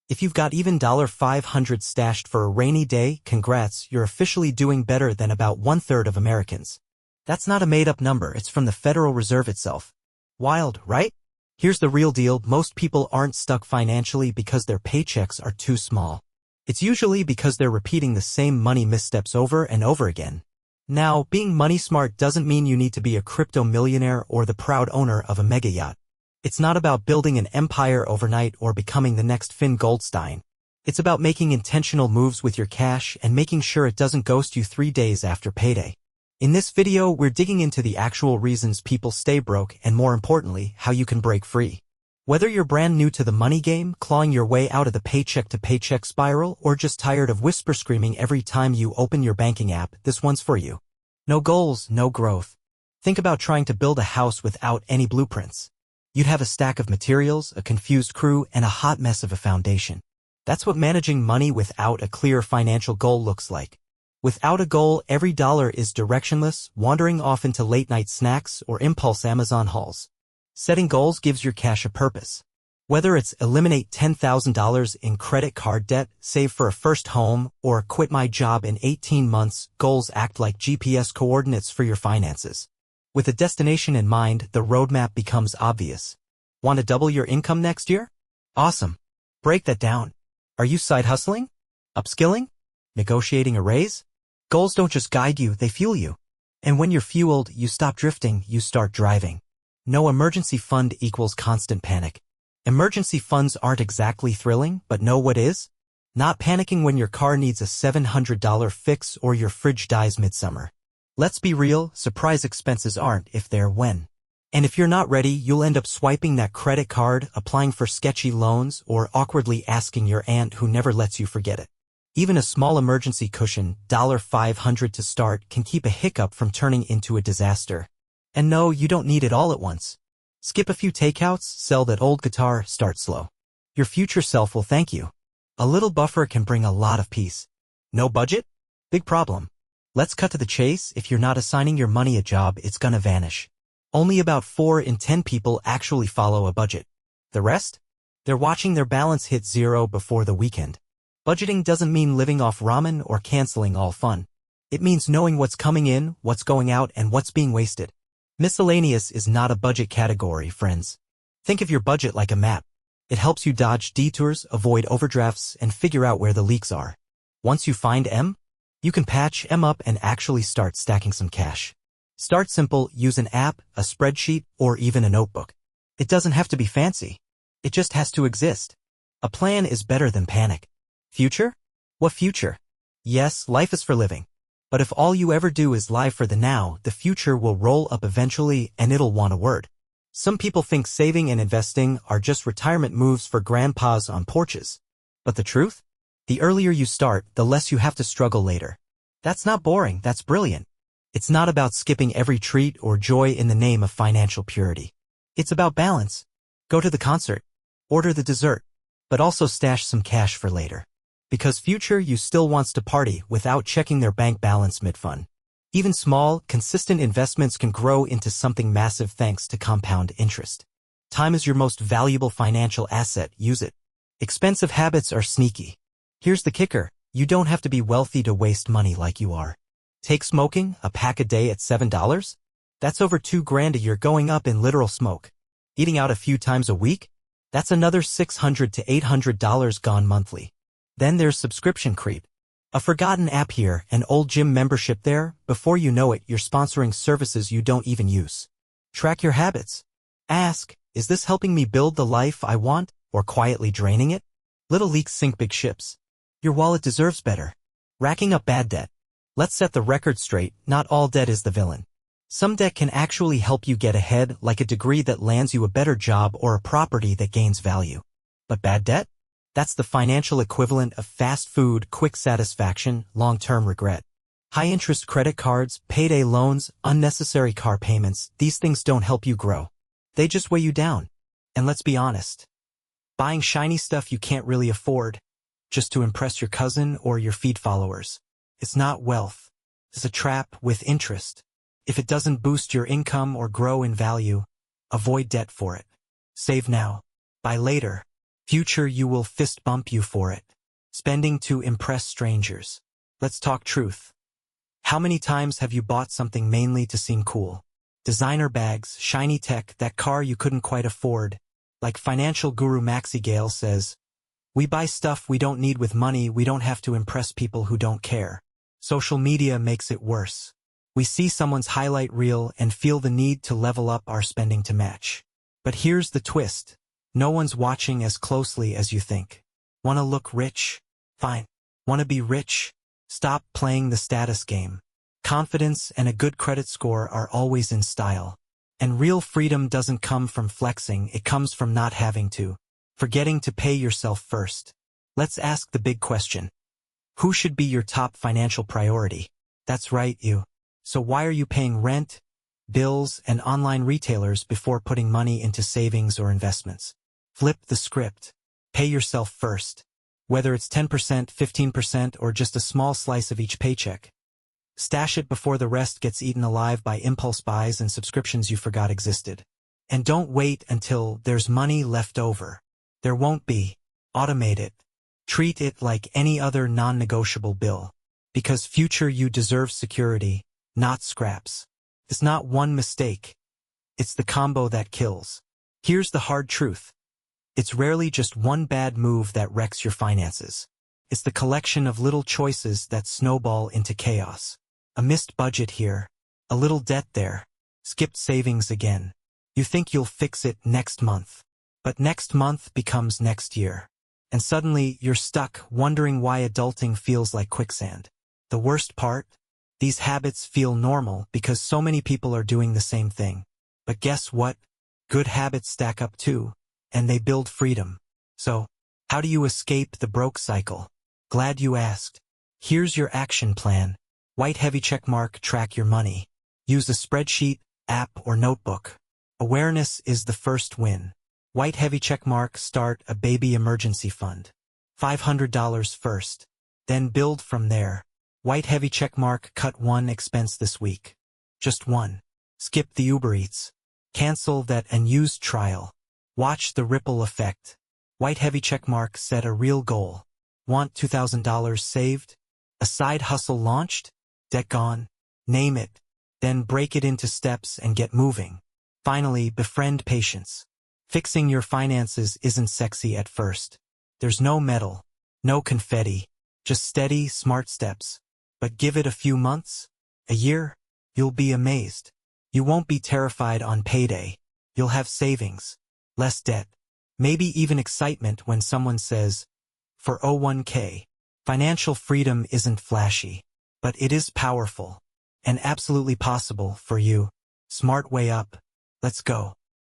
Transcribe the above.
If you've got even $500 stashed for a rainy day, congrats, you're officially doing better than about 1/3 of Americans. That's not a made-up number, it's from the Federal Reserve itself. Wild, right? Here's the real deal, most people aren't stuck financially because their paychecks are too small. It's usually because they're repeating the same money missteps over and over again. Now, being money smart doesn't mean you need to be a crypto millionaire or the proud owner of a mega yacht. It's not about building an empire overnight or becoming the next Finn Goldstein. It's about making intentional moves with your cash and making sure it doesn't ghost you 3 days after payday. In this video, we're digging into the actual reasons people stay broke and, more importantly, how you can break free. Whether you're brand new to the money game, clawing your way out of the paycheck-to-paycheck spiral, or just tired of whisper screaming every time you open your banking app, this one's for you. No goals, no growth. Think about trying to build a house without any blueprints. You'd have a stack of materials, a confused crew, and a hot mess of a foundation. That's what managing money without a clear financial goal looks like. Without a goal, every dollar is directionless, wandering off into late-night snacks or impulse Amazon hauls. Setting goals gives your cash a purpose. Whether it's eliminate $10,000 in credit card debt, save for a first home, or quit my job in 18 months, goals act like GPS coordinates for your finances. With a destination in mind, the roadmap becomes obvious. Want to double your income next year? Awesome. Break that down. Are you side hustling? Upskilling? Negotiating a raise? Goals don't just guide you, they fuel you. And when you're fueled, you stop drifting, you start driving. No emergency fund equals constant panic. Emergency funds aren't exactly thrilling, but know what is? Not panicking when your car needs a $700 fix or your fridge dies midsummer. Let's be real, surprise expenses aren't if they're when. And if you're not ready, you'll end up swiping that credit card, applying for sketchy loans, or awkwardly asking your aunt who never lets you forget it. Even a small emergency cushion, $500 to start, can keep a hiccup from turning into a disaster. And no, you don't need it all at once. Skip a few takeouts, sell that old guitar, start slow. Your future self will thank you. A little buffer can bring a lot of peace. No budget? Big problem. Let's cut to the chase. If you're not assigning your money a job, it's gonna vanish. Only about 4 in 10 people actually follow a budget. The rest? They're watching their balance hit zero before the weekend. Budgeting doesn't mean living off ramen or canceling all fun. It means knowing what's coming in, what's going out, and what's being wasted. Miscellaneous is not a budget category, friends. Think of your budget like a map. It helps you dodge detours, avoid overdrafts, and figure out where the leaks are. Once you find M, you can patch M up and actually start stacking some cash. Start simple, use an app, a spreadsheet, or even a notebook. It doesn't have to be fancy. It just has to exist. A plan is better than panic. Future? What future? Yes, life is for living. But if all you ever do is live for the now, the future will roll up eventually and it'll want a word. Some people think saving and investing are just retirement moves for grandpas on porches. But the truth? The earlier you start, the less you have to struggle later. That's not boring, that's brilliant. It's not about skipping every treat or joy in the name of financial purity. It's about balance. Go to the concert. Order the dessert. But also stash some cash for later. Because future you still wants to party without checking their bank balance mid-fun. Even small, consistent investments can grow into something massive thanks to compound interest. Time is your most valuable financial asset, use it. Expensive habits are sneaky. Here's the kicker, you don't have to be wealthy to waste money like you are. Take smoking, a pack a day at $7? That's over $2,000 a year going up in literal smoke. Eating out a few times a week? That's another $600 to $800 gone monthly. Then there's subscription creep. A forgotten app here, an old gym membership there, before you know it, you're sponsoring services you don't even use. Track your habits. Ask, is this helping me build the life I want, or quietly draining it? Little leaks sink big ships. Your wallet deserves better. Racking up bad debt. Let's set the record straight, not all debt is the villain. Some debt can actually help you get ahead, like a degree that lands you a better job or a property that gains value. But bad debt? That's the financial equivalent of fast food, quick satisfaction, long-term regret. High-interest credit cards, payday loans, unnecessary car payments, these things don't help you grow. They just weigh you down. And let's be honest. Buying shiny stuff you can't really afford, just to impress your cousin or your feed followers. It's not wealth. It's a trap with interest. If it doesn't boost your income or grow in value, avoid debt for it. Save now. Buy later. Future you will fist bump you for it. Spending to impress strangers. Let's talk truth. How many times have you bought something mainly to seem cool? Designer bags, shiny tech, that car you couldn't quite afford. Like financial guru Maxi Gale says, we buy stuff we don't need with money we don't have to impress people who don't care. Social media makes it worse. We see someone's highlight reel and feel the need to level up our spending to match. But here's the twist. No one's watching as closely as you think. Wanna look rich? Fine. Wanna be rich? Stop playing the status game. Confidence and a good credit score are always in style. And real freedom doesn't come from flexing, it comes from not having to. Forgetting to pay yourself first. Let's ask the big question. Who should be your top financial priority? That's right, you. So why are you paying rent, bills, and online retailers before putting money into savings or investments? Flip the script. Pay yourself first. Whether it's 10%, 15%, or just a small slice of each paycheck. Stash it before the rest gets eaten alive by impulse buys and subscriptions you forgot existed. And don't wait until there's money left over. There won't be. Automate it. Treat it like any other non-negotiable bill. Because future you deserve security, not scraps. It's not one mistake. It's the combo that kills. Here's the hard truth. It's rarely just one bad move that wrecks your finances. It's the collection of little choices that snowball into chaos. A missed budget here, a little debt there, skipped savings again. You think you'll fix it next month. But next month becomes next year. And suddenly you're stuck wondering why adulting feels like quicksand. The worst part? These habits feel normal because so many people are doing the same thing. But guess what? Good habits stack up too. And they build freedom. So, how do you escape the broke cycle? Glad you asked. Here's your action plan. White heavy checkmark, track your money. Use a spreadsheet, app, or notebook. Awareness is the first win. White heavy checkmark, start a baby emergency fund. $500 first. Then build from there. White heavy checkmark, cut one expense this week. Just one. Skip the Uber Eats. Cancel that unused trial. Watch the ripple effect. White heavy checkmark, set a real goal. Want $2,000 saved? A side hustle launched? Debt gone? Name it. Then break it into steps and get moving. Finally, befriend patience. Fixing your finances isn't sexy at first. There's no medal, no confetti, just steady, smart steps. But give it a few months, a year, you'll be amazed. You won't be terrified on payday. You'll have savings, less debt, maybe even excitement when someone says, for 01k, financial freedom isn't flashy, but it is powerful and absolutely possible for you. Smart way up. Let's go.